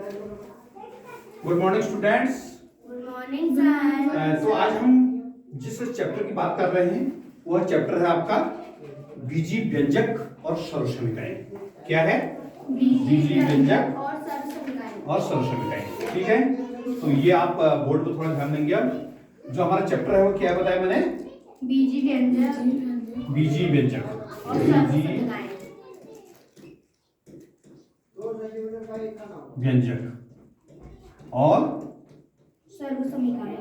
Good morning students. Good morning sir. तो आज हम जिस चैप्टर की बात कर रहे हैं वह चैप्टर है आपका बीजी व्यंजक और सर्वसमीकाएं। क्या है? बीजी व्यंजक और सर्वसमीकाएं। ठीक है, तो ये आप बोर्ड पर थोड़ा ध्यान देंगे। अब जो हमारा चैप्टर है वो क्या बताया मैंने? बीजी व्यंजक, बीजी व्यंजक और सर्वसमीकाएं। व्यंजक और सर्वसमीकाएं।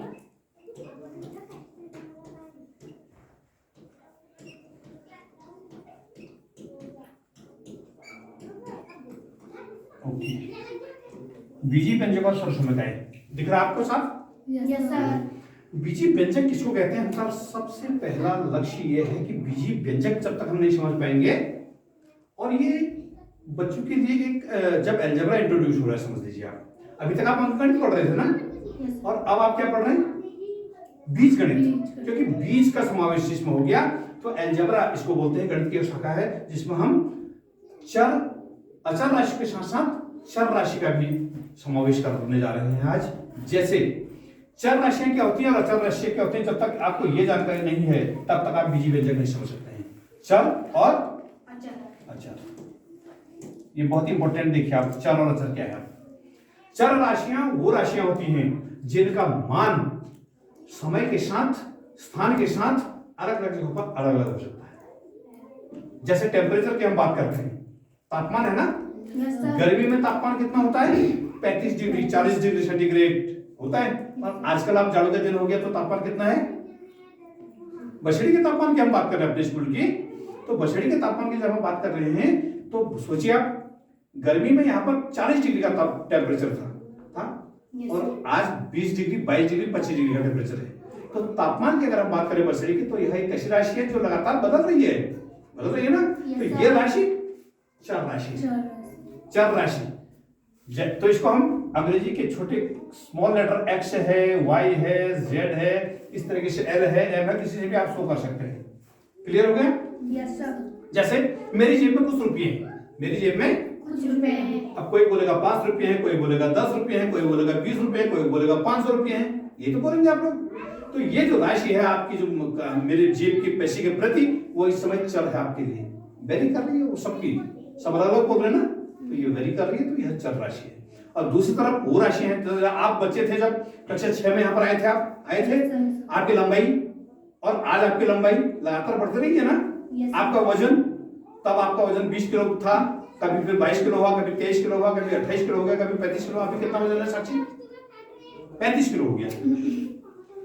ओके, बीजी व्यंजक और सर्वसमीकाएं दिख रहा है आपको साथ? Yes sir. बीजी व्यंजक किसको कहते हैं? हमारा सबसे पहला लक्ष्य ये है कि बीजी व्यंजक जब तक हम नहीं समझ पाएंगे, और ये बच्चों के लिए एक जब अलजेब्रा इंट्रोड्यूस हो रहा है, समझ लीजिए आप अभी तक आप अंकगणित पढ़ रहे थे ना, और अब आप क्या पढ़ रहे हैं? बीजगणित। क्योंकि बीज का समावेश इसमें हो गया, तो अलजेब्रा इसको बोलते हैं, गणित की शाखा है जिसमें हम चर अचर राशि के साथ साथ चर राशि का भी समावेश करने जा रहे हैं आज। जैसे चर राशियां क्या होती हैं और अचर राशियां क्या होती हैं, जब तक आपको ये जानकारी नहीं है तब तक आप बीजी व्यंजक नहीं समझ सकते हैं। चर और अचर, ये बहुत ही इंपॉर्टेंट देखिए आप। चर और अचर क्या है? चर राशियां वो राशियां होती हैं जिनका मान समय के साथ, स्थान के साथ अलग अलग जगहों पर अलग अलग हो सकता है। जैसे टेम्परेचर की हम बात करते हैं, तापमान है ना, गर्मी में तापमान कितना होता है? 35 डिग्री 40 डिग्री सेंटीग्रेड होता है। और आजकल आप जाड़ों का दिन हो गया तो तापमान कितना है? बछड़ी के तापमान की हम बात कर रहे हैं अपने स्कूल की, तो बछड़ी के तापमान की जब हम बात कर रहे हैं तो सोचिए आप, गर्मी में यहाँ पर 40 डिग्री का टेम्परेचर था और आज 20 डिग्री 22 डिग्री 25 डिग्री का टेम्परेचर है। तो तापमान की अगर हम बात करें बछड़ी की, तो यह एक ऐसी राशि है जो लगातार बदल रही है ना। तो ये राशि चर राशि, चर राशि। तो इसको हम अंग्रेजी के छोटे स्मॉल लेटर एक्स है, वाई है, जेड है, इस तरीके से एल है, एम है, किसी से भी आप शो कर सकते हैं। क्लियर हो गया? Yes sir. जैसे मेरी जेब में कुछ रुपये हैं, मेरी जेब में कुछ रुपए हैं। अब कोई बोलेगा 5 रुपये हैं, कोई बोलेगा 10 रुपये हैं, कोई बोलेगा 20 रुपये, कोई बोलेगा 500 रुपये हैं, ये तो बोलेंगे आप लोग। तो ये जो राशि है आपकी, जो मेरे जेब के पैसे के प्रति, वो इस समय चल है आपके लिए, वेरी कर रही है वो सबकी, सब अलग अलग बोल रहे हैं ना, तो ये वेरी कर रही है, तो यह चल राशि है। और दूसरी तरफ वो राशि है, तो आप बच्चे थे जब कक्षा 6 में यहाँ पर आए थे, आप आए थे, आपकी लंबाई और आज आपकी लंबाई लगातार बढ़ती रही है ना। आपका वजन, तब आपका वजन 20 किलो था, कभी फिर 22 किलो हुआ, कभी 23 किलो हुआ, कभी 28 किलो हो गया, कभी 35 किलो। अभी कितना वजन है साक्षी? 35 किलो हो गया,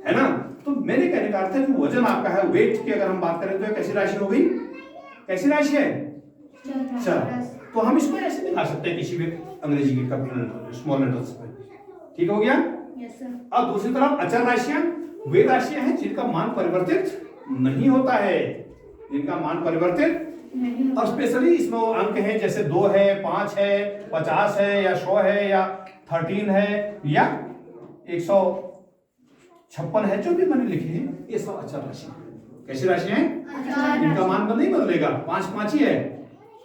है ना। तो मेरे कहने का अर्थ है जो वजन आपका है, वेट की अगर हम बात करें तो कैसी राशि हो गई? कैसी राशि है? चर। तो हम इसको ऐसे दिखा सकते हैं किसी भी अंग्रेजी के कैपिटल स्मॉल लेटर्स में। ठीक हो गया? Yes sir. अब दूसरी तरफ अचर राशियां वे राशियां हैं जिनका मान परिवर्तित नहीं होता है, जिनका मान परिवर्तित, और स्पेशली इसमें वो अंक हैं जैसे 2 है, 5 है, 50 है, या 100 है, या 13 है, या 156 है, जो भी मैंने लिखे हैं, ये सब अचर राशि है। कैसी राशि है? इनका मान तो नहीं बदलेगा, 5 5 ही है।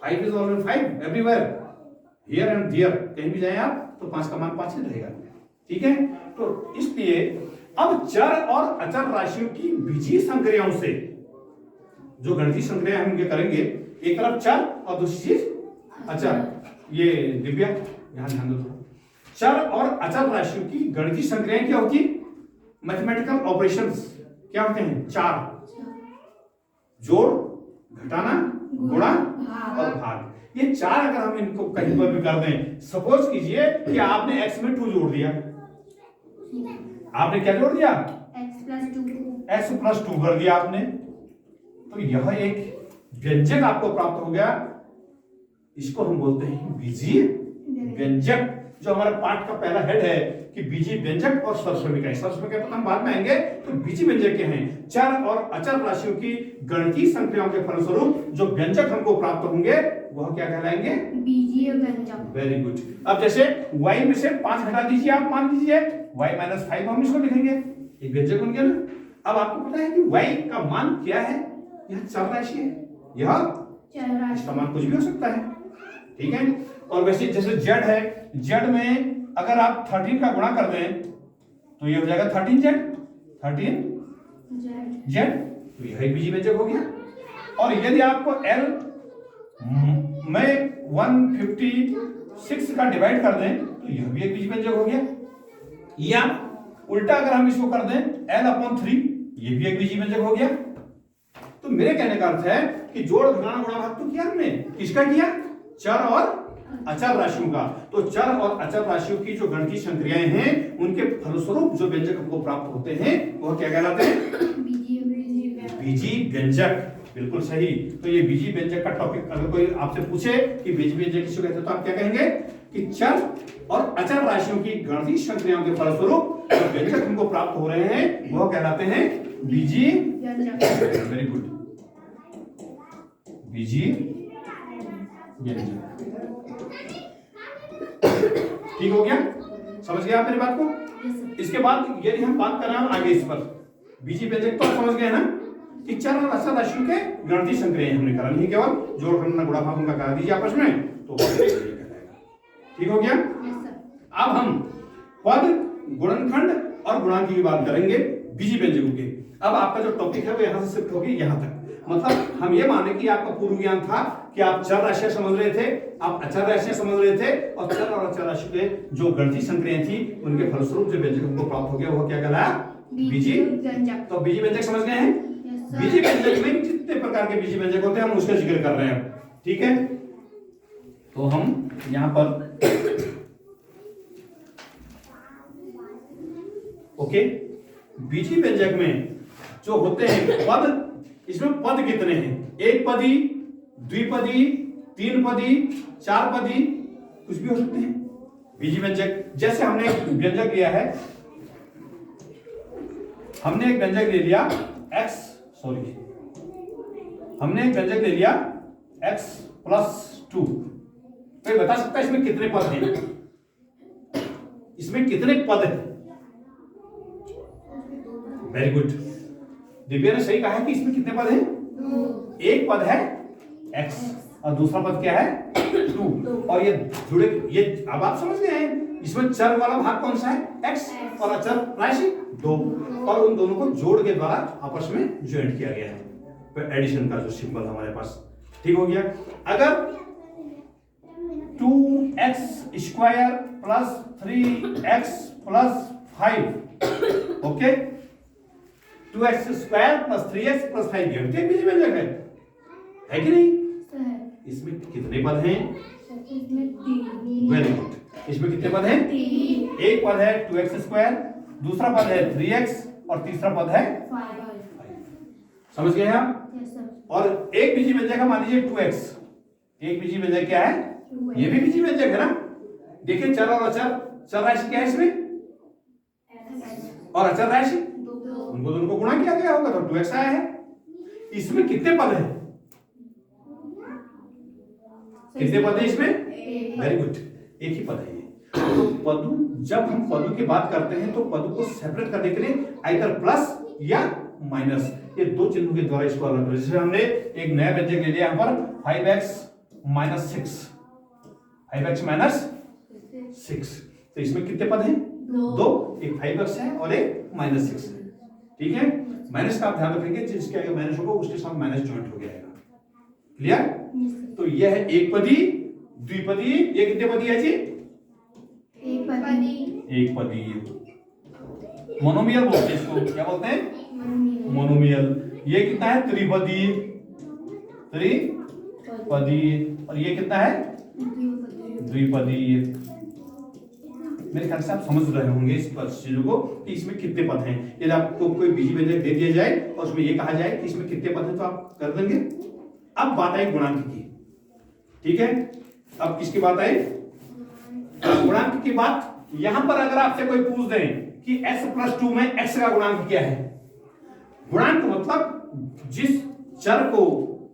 5 is always 5 everywhere, here and there, कहीं भी जाएं आप तो 5 का मान 5 ही रहेगा। ठीक है, तो इसलिए अब चर और अचर राशियों की बीजीय संक्रियाओं से जो गणितीय संक्रिया हम करेंगे, एक तरफ चर और दूसरी चीज अचर। ये दिव्या यहां ध्यान दो। चर और अचर राशियों की गणितीय संक्रियाएं क्या होती? मैथमेटिकल ऑपरेशंस क्या होते हैं? 4, जोड़, घटाना, गुणा और भाग। ये 4 अगर हम इनको कहीं पर भी कर दें, सपोज कीजिए कि आपने x में 2 जोड़ दिया, आपने क्या जोड़ दिया? x प्लस 2 कर दिया आपने, तो यह एक व्यंजक आपको प्राप्त हो गया। इसको हम बोलते हैं बीजीय व्यंजक। जो हमारा पाठ का पहला हेड है कि बीजीय व्यंजक और सर्वसमीकाएं। सर्वसमीकाएं तो हम बाद में आएंगे। तो बीजीय व्यंजक क्या हैं? चर और अचर राशियों की गणितीय संक्रियाओं के फलस्वरूप जो व्यंजक हमको प्राप्त होंगे वह क्या कहलाएंगे? बीजीय व्यंजक। Very good. अब जैसे y में से 5 घटा दीजिए, आप मान लीजिए y माइनस 5, हम इसको लिखेंगे, एक व्यंजक बन गया ना। अब आपको पता है कि y का मान क्या है? यह चर राशि है, यह इसका मान कुछ भी हो सकता है। ठीक है, और वैसे जैसे z है, z में अगर आप 13 का गुणा कर दें तो ये हो जाएगा 13z, 13 z, तो यह एक बीजी व्यंजक हो गया। और यदि आपको l में 156 का डिवाइड कर दें तो यह भी एक बीजी व्यंजक हो गया। या उल्टा अगर हम इसको कर दें l/3, ये भी एक बीजी व्यंजक हो गया। तो मेरे कहने का अर्थ है कि जोड़ घटाना गुणा भाग तो किया हमने, किसका किया? चर और अचर राशियों का। तो चर और अचर राशियों की जो गणितीय संक्रियाएं हैं उनके फलस्वरूप जो व्यंजक हमको प्राप्त होते हैं वह क्या कहलाते हैं? बीजी व्यंजक। बिल्कुल सही। तो ये बीजी व्यंजक का टॉपिक अगर कोई आपसे पूछे कि बीजी व्यंजक किसको कहते हैं तो आप क्या कहेंगे कि चर और अचर राशियों की गणितीय संक्रियाओं के फलस्वरूप जो व्यंजक हमको प्राप्त हो रहे हैं वह कहलाते हैं बीजी व्यंजक। वेरी गुड, बीजी व्यंजक। ठीक हो गया? समझ गया आप मेरी बात को? इसके बाद यदि हम बात कर रहे हैं आगे इस पर, बीजी व्यंजक तो समझ गए ना कि चर और अचर राशियों के गणितीय संक्रियाएं हमने करा, नहीं केवल जोड़ घटाना गुणा भाग उनका करा दीजिए आपस में तो ठीक हो गया। अब हम पद, गुणनखंड और गुणांक की बात करेंगे बीजी व्यंजकों के। अब आपका जो टॉपिक है वो यहां से शिफ्ट होगी यहां तक। मतलब हम ये माने कि आपका पूर्व ज्ञान था कि आप चर राशियां समझ रहे थे, आप अचर राशियां समझ रहे थे, और चर और अचर राशि के जो गणितीय संक्रियाएं थी उनके फलस्वरूप जो व्यंजक हमको प्राप्त हो गया वह क्या कहलाया? बीजी व्यंजक। तो बीजी व्यंजक समझ गए हैं? बीजी व्यंजक में कितने प्रकार के बीजी व्यंजक होते हैं हम उसका जिक्र कर रहे हैं। ठीक है, तो हम यहां पर ओके, बीजी व्यंजक में जो होते हैं पद, इसमें पद कितने हैं? एक पदी, द्विपदी, तीन पदी, चार पदी, कुछ भी हो सकते हैं बीजी व्यंजक। जैसे हमने एक व्यंजक लिया है, हमने एक व्यंजक ले लिया x+2। कोई बता सकता है इसमें कितने पद हैं? इसमें कितने पद हैं? वेरी गुड, दिव्या ने सही कहा है कि इसमें कितने पद हैं? एक पद है x और दूसरा पद क्या है? 2। और ये जुड़े, ये अब आप समझ गए हैं इसमें चर वाला भाग कौन सा है? x और अचर राशि 2, और उन दोनों को जोड़ के द्वारा आपस में ज्वाइंट किया गया है, एडिशन का जो सिंबल हमारे पास। ठीक हो गया। अगर 2x² plus 3x plus 5, okay, 2x² plus 3x plus 5 ये बीजी व्यंजक है कि नहीं? इसमें कितने पद हैं? वेरी गुड, इसमें कितने पद हैं? एक पद है 2x², दूसरा पद है 3x और तीसरा पद है 5। समझ गए आप? और एक बीजी व्यंजक है, मान लीजिए 2x। एक बीजी व्यंजक क्या है? ये भी बीजी व्यंजक है ना। देखिए चर और अचर, चर राशि क्या है इसमें और अचर राशि, उनको दोनों को गुणा किया गया होगा तो 2x आया है। इसमें कितने पद हैं? कितने पद हैं इसमें? वेरी गुड, एक ही पद है ये। तो पदों, जब हम पदों की बात करते हैं तो पदों को सेपरेट करने के लिए आइदर प्लस या माइनस, ये दो चिन्हों के द्वारा इसको अलग करें। जैसे हमने एक नया व्यंजक ले लिया यहाँ पर 5x-6, 5x-6, तो इसमें कितने पद हैं? दो, एक 5x है और एक -6 है। ठीक है, माइनस का आप ध्यान रखेंगे, जिसके आगे माइनस होगा उसके साथ माइनस ज्वाइंट हो जाएगा। क्लियर? तो यह है एक पदी, द्विपदी, ये कितने पदी है जी? एक पदी। मोनोमियल बोलते हैं इसको, क्या बोलते हैं? मोनोमियल। ये कितना है? त्रिपदी, और ये कितना है? द्विपदी। मेरे ख्याल से आप समझ रहे होंगे इस चीजों को कि इसमें कितने पद हैं। यदि आपको कोई बीजी व्यंजक दे दिया जाए और उसमें ये कहा जाए कि इसमें कितने पद हैं तो आप कर देंगे। अब बात आई गुणांक की। ठीक है, अब किसकी बात आई? गुणांक की बात। यहां पर अगर आपसे कोई पूछ दे कि x+2 में x का गुणांक क्या है? गुणांक मतलब जिस चर को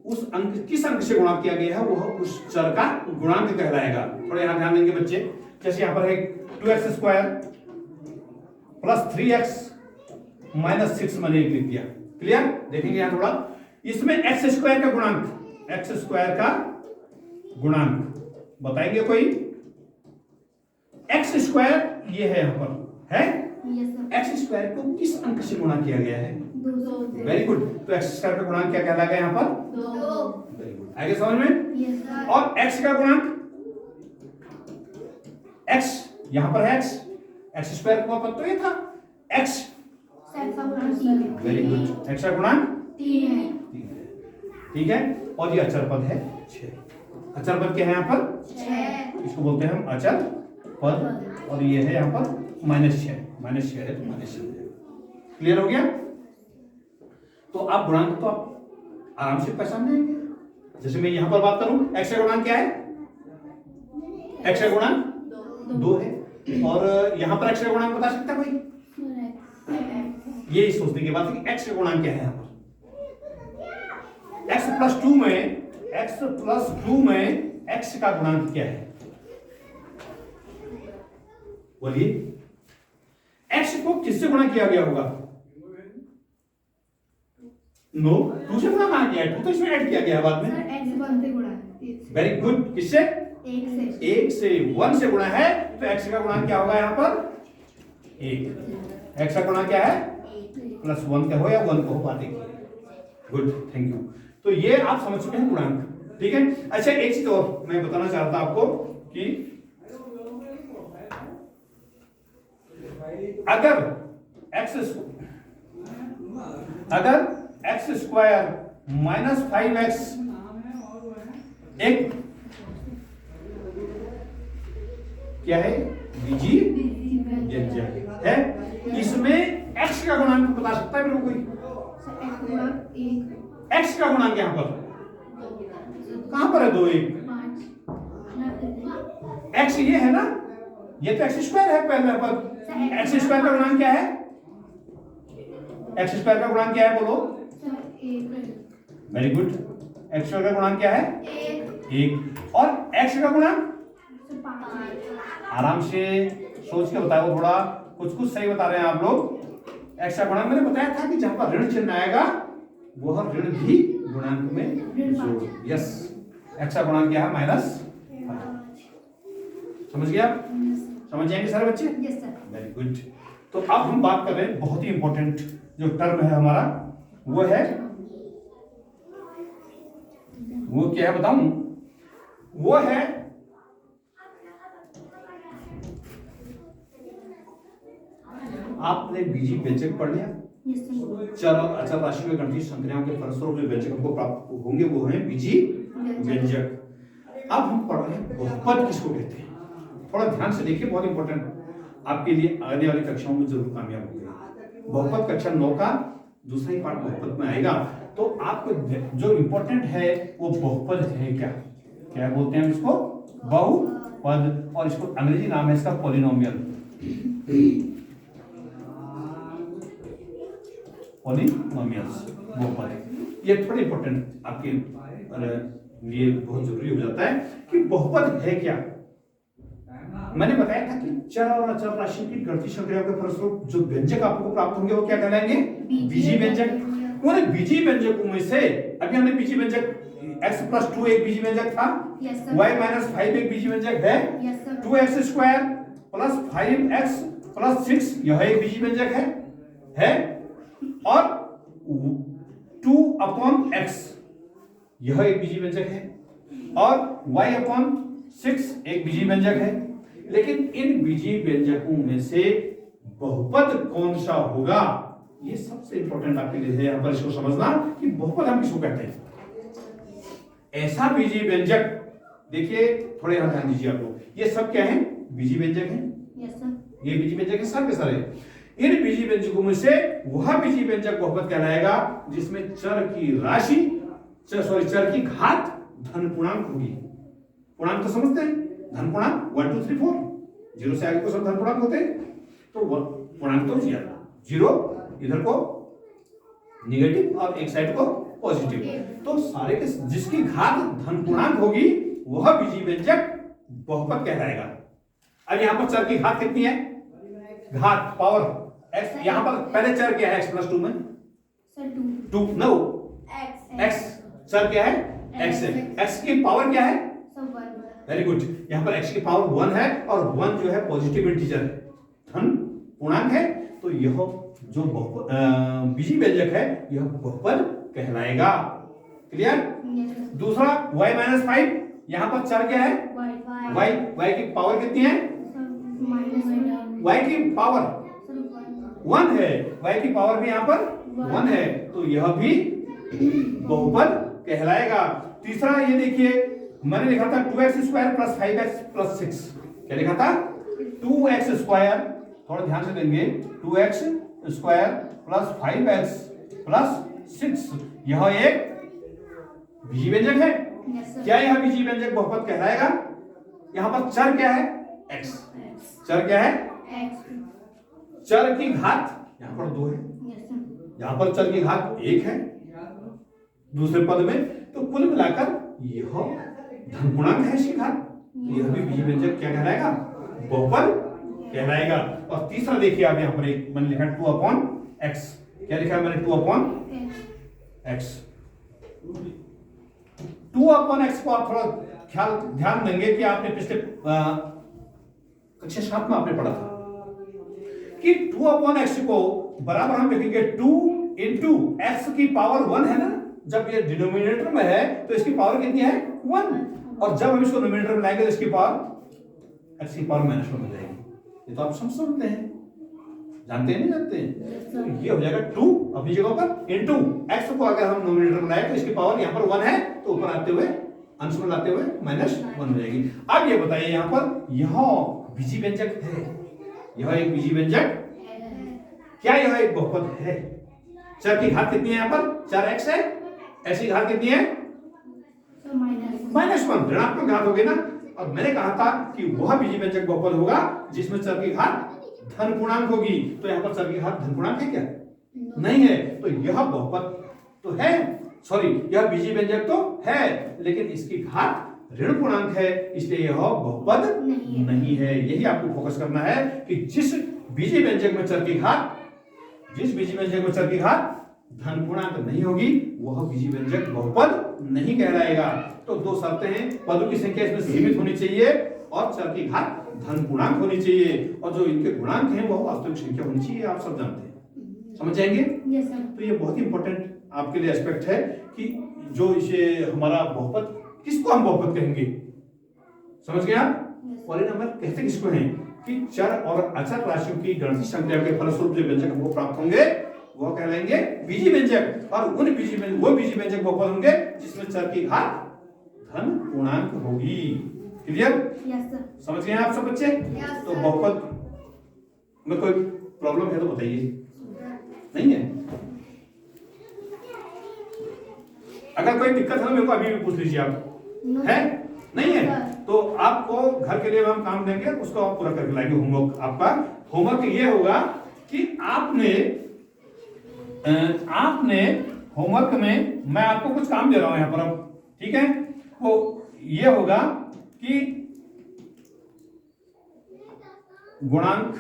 उस अंक, किस अंक से गुणा किया गया है वह उस चर का गुणांक कहलाएगा। थोड़ा यहां ध्यान देंगे बच्चे। जैसे यहां पर है 2x² प्लस 3x - 6 मैंने लिख दिया। क्लियर? देखेंगे यहां थोड़ा, इसमें x² का गुणांक, x² का गुणांक बताएंगे कोई? एक्स स्क्वायर ये है यहाँ पर है, यस सर एक्स स्क्वायर को किस अंक से गुणा किया गया है? 2 वेरी गुड। तो एक्स स्क्वायर का गुणांक क्या कहलाएगा यहाँ पर? 2 वेरी गुड, आगे समझ में। यस सर और एक्स का गुणांक, एक्स यहाँ पर है, एक्स स्क्वायर का पद तो ये था एक्स, सर का गुणांक 3 है वेरी गुड, एक्स का गुणांक 3 है 3 है, ठीक है। और ये अचर पद है 6। अचर पद क्या है यहाँ पर? 6 इसको बोलते हैं हम अचर पद, और ये है यहाँ पर -6, -6 है तो -6 है। क्लियर हो गया? तो आप गुणांक तो आप आराम से पहचान लेंगे। जैसे मैं यहाँ पर बात करूं, x का गुणांक क्या है? x का गुणांक 2 है, और यहाँ पर x का गुणांक बता सकता है कोई? ये सोचने के बाद कि x का गुणांक क्या है यहाँ पर? x प्लस 2 में x का गुणांक क्या है? बोलिए, x को किससे गुणा किया गया होगा? नो, 2 से गुणा कहा गया है? 2 तो इसमें ऐड किया गया है बाद में। सर x 1 से गुणा है वेरी गुड, किससे? 1 से 1 से 1 से गुणा है, तो x का गुणांक क्या होगा यहाँ पर? 1। x का गुणांक क्या है? प्लस 1 का हो या 1 का हो, बात एक ही है। Good, thank you. तो ये आप समझ चुके हैं गुणांक, ठीक है। अच्छा, एक चीज और मैं बताना चाहता आपको कि अगर एक्स स्क्वायर -5x एक क्या है? बीजी व्यंजक है, इसमें x का गुणांक बता सकता है मेरे को कोई? सर x गुणांक 1 x का गुणांक यहाँ पर कहां पर है? 2 1 5 x ये है ना, ये तो एक्स स्क्वायर है पहले पर। एक्स स्क्वायर का गुणांक क्या है? एक्स स्क्वायर का गुणांक क्या है बोलो? Sir 1 very good, x square का गुणांक क्या है? 1। और एक्स का गुणांक? सर 5 आराम से सोच के बताओ, थोड़ा कुछ सही बता रहे हैं आप लोग। एक्स का गुणांक मैंने बताया था कि जहां पर ऋण चिन्ह आएगा वह ऋण भी गुणांक में जोड़। यस, एक्स का गुणांक क्या है? -5। समझ गया? समझ जाएंगे सारे बच्चे? Yes sir very good. तो अब हम बात कर रहे हैं बहुत ही इंपॉर्टेंट जो टर्म है हमारा, वो क्या है बताऊं? वो है आपने बीजी व्यंजक पढ़ लिया। यस सर चर और अचर राशि में गणितीय संक्रियाओं के फलस्वरूप जो व्यंजक हमको प्राप्त होंगे वो है बीजी व्यंजक। अब हम पढ़ रहे हैं बहुपद किसको कहते हैं। थोड़ा ध्यान से देखिए, बहुत इंपॉर्टेंट, आपके लिए आने वाली कक्षाओं में जरूर कामयाब होंगे। बहुपद कक्षा 9 का दूसरा ही पार्ट बहुपद में आएगा। तो आपको जो इंपॉर्टेंट है वो बहुपद है। क्या बोलते हैं इसको? बहुपद, और इसको अंग्रेजी नाम है इसका पॉलिनोमियल। पॉलिनोमियल्स, बहुपद, ये थोड़ा इंपॉर्टेंट आपके लिए बहुत जरूरी हो जाता है कि बहुपद है क्या। मैंने बताया था कि चर और अचर राशि की गणितीय संक्रियाओं के फलस्वरूप जो व्यंजक आपको प्राप्त होंगे वो क्या कहलाएंगे? बीजी व्यंजक। उन बीजी व्यंजकों में से अभी हमने बीजी व्यंजक x प्लस 2 एक बीजी व्यंजक था, यस सर y माइनस 5 एक बीजी व्यंजक है, yes sir 2x square plus 5x plus 6 यह एक बीजी व्यंजक है, और 2 अपॉन x यह एक बीजी व्यंजक है, और y अपॉन 6 एक बीजी व्यंजक है। लेकिन इन बीजी व्यंजकों में से बहुपद कौन सा होगा, ये सबसे इंपॉर्टेंट आपके लिए है यहाँ पर इसको समझना कि बहुपद हम किसको कहते हैं। ऐसा बीजी व्यंजक, देखिए थोड़े यहां ध्यान दीजिए आप लोग, ये सब क्या है? बीजी व्यंजक है। यस सर ये बीजी व्यंजक है, सब के सारे। इन बीजी व्यंजकों में से वह बीजी व्यंजक बहुपद कहलाएगा जिसमें चर की राशि, चर की घात धन पूर्णांक होगी। पूर्णांक तो समझते हैं, धन पूर्णांक 1 2 3 4, 0 से आगे को सब धन पूर्णांक होते हैं। तो पूर्णांक तो 0, इधर को निगेटिव और एक साइड को पॉजिटिव, तो सारे के जिसकी घात धन पूर्णांक होगी वह बीजी व्यंजक बहुपद कहलाएगा। अब यहाँ पर चर की घात कितनी है? घात पावर x, यहाँ पर पहले चर क्या है? x प्लस 2 में सर 2 2 नो x x, चर क्या है? x है। x की पावर क्या है? सब 1 वेरी गुड। यहाँ पर x की पावर 1 है और 1 जो है पॉजिटिव इंटीजर है, धन पूर्णांक है, तो यह जो बीजी व्यंजक है यह बहुपद कहलाएगा। क्लियर? यस सर दूसरा y माइनस 5, यहाँ पर चर क्या है? y की पावर कितनी है? माइनस y की पावर सर 1 है, y की पावर भी यहाँ पर 1 है, तो यह भी बहुपद कहलाएगा। तीसरा ये देखिए, मैंने लिखा था 2x square plus 5x plus 6। क्या लिखा था? 2x स्क्वायर, थोड़ा ध्यान से देंगे, 2x square plus 5x plus 6, यह एक बीजी व्यंजक है। यस सर क्या यह बीजी व्यंजक बहुपद कहलाएगा? यहाँ पर चर क्या है? x। चर क्या है? x चर की घात यहाँ पर 2 है, यस सर यहाँ पर चर की घात 1 है दूसरे पद में, तो कुल मिलाकर यह धन पूर्णांक है इसकी घात, तो यह भी बीजी व्यंजक क्या कहलाएगा? बहुपद कहलाएगा। और तीसरा देखिए आप यहाँ पर एक मैंने लिखा 2/x। क्या लिखा है मैंने? 2/x। 2/x को आप थोड़ा ध्यान देंगे कि आपने पिछले कक्षा 7 में आपने पढ़ा था कि 2/x को बराबर हम लिखेंगे 2 इंटू x की पावर 1 है ना, जब ये डिनोमिनेटर में है तो इसकी पावर कितनी है? 1, और जब हम इसको न्यूमरेटर में लाएंगे तो इसकी पावर x की पावर -1 हो जाएगी। ये तो आप समझ सकते हैं, जानते हैं नहीं जानते हैं? तो ये हो जाएगा 2 अपनी जगह पर इंटू x को अगर हम न्यूमरेटर में लाए तो इसकी पावर यहाँ पर 1 है, तो ऊपर आते हुए अंश में लाते हुए -1 हो जाएगी। अब ये बताइए यहाँ पर यह बीजी व्यंजक है, यह एक बीजी व्यंजक, क्या यह एक बहुपद है? चर की घात कितनी है यहाँ पर? चर x है, x की घात कितनी है? सर माइनस -1, ऋणात्मक घात हो गई ना। और मैंने कहा था कि वह बीजी व्यंजक बहुपद होगा जिसमें चर की घात धन पूर्णांक होगी, तो यहाँ पर चर की घात धन पूर्णांक है क्या? नहीं है, तो यह बहुपद तो है, सॉरी यह बीजी व्यंजक तो है, लेकिन इसकी घात ऋण पूर्णांक है, इसलिए यह बहुपद नहीं है। यही आपको फोकस करना है कि जिस बीजी व्यंजक में चर की घात धन पूर्णांक नहीं होगी वह बीजी व्यंजक बहुपद नहीं कहलाएगा। तो 2 शर्तें हैं, पदों की संख्या इसमें सीमित होनी चाहिए और चर की घात धन पूर्णांक होनी चाहिए, और जो इनके गुणांक हैं वह वास्तविक संख्या होनी चाहिए, आप सब जानते हैं, समझ जाएंगे? यस सर तो ये बहुत ही इंपॉर्टेंट आपके लिए एस्पेक्ट है कि जो इसे हमारा बहुपद, किसको हम बहुपद कहेंगे, समझ गए आप? पॉलिनॉमियल कहते किसको हैं कि चर और अचर राशियों की गणितीय संख्या के फलस्वरूप जो व्यंजक हमको प्राप्त होंगे वह कहलाएंगे बीजी व्यंजक, और वो बीजी व्यंजक बहुपद होंगे जिसमें चर की घात धन पूर्णांक होगी। क्लियर? यस सर समझ गए आप सब बच्चे? तो बहुपद में कोई प्रॉब्लम है तो बताइए, नहीं है? अगर कोई दिक्कत है तो मेरे को अभी भी पूछ लीजिए आप, है? नहीं है तो आपको घर के लिए हम काम देंगे, उसको आप पूरा करके लाएंगे। होमवर्क आपका होमवर्क ये होगा कि आपने होमवर्क में, मैं आपको कुछ काम दे रहा हूं यहां पर अब, ठीक है? वो ये होगा कि गुणांक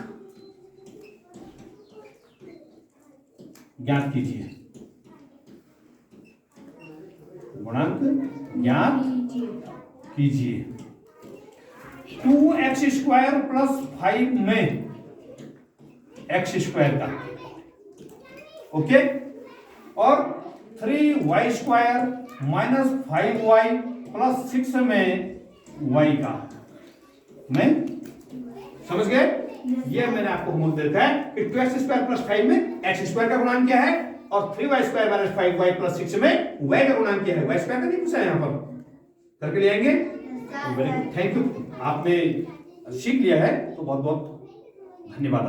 ज्ञात कीजिए, गुणांक ज्ञात कीजिए। 2x स्क्वायर प्लस 5 में x स्क्वायर का, ओके, और 3y square minus 5y plus 6 में y का, मैं समझ गए? ये मैंने आपको होमवर्क दे रखा है कि 2x स्क्वायर प्लस 5 में x स्क्वायर का गुणांक क्या है, और 3y square minus 5y plus 6 में y का गुणांक क्या है। y स्क्वायर का नहीं पूछा है यहाँ पर, करके ले आएंगे। वेरी गुड, थैंक यू, आपने सीख लिया है तो बहुत बहुत धन्यवाद।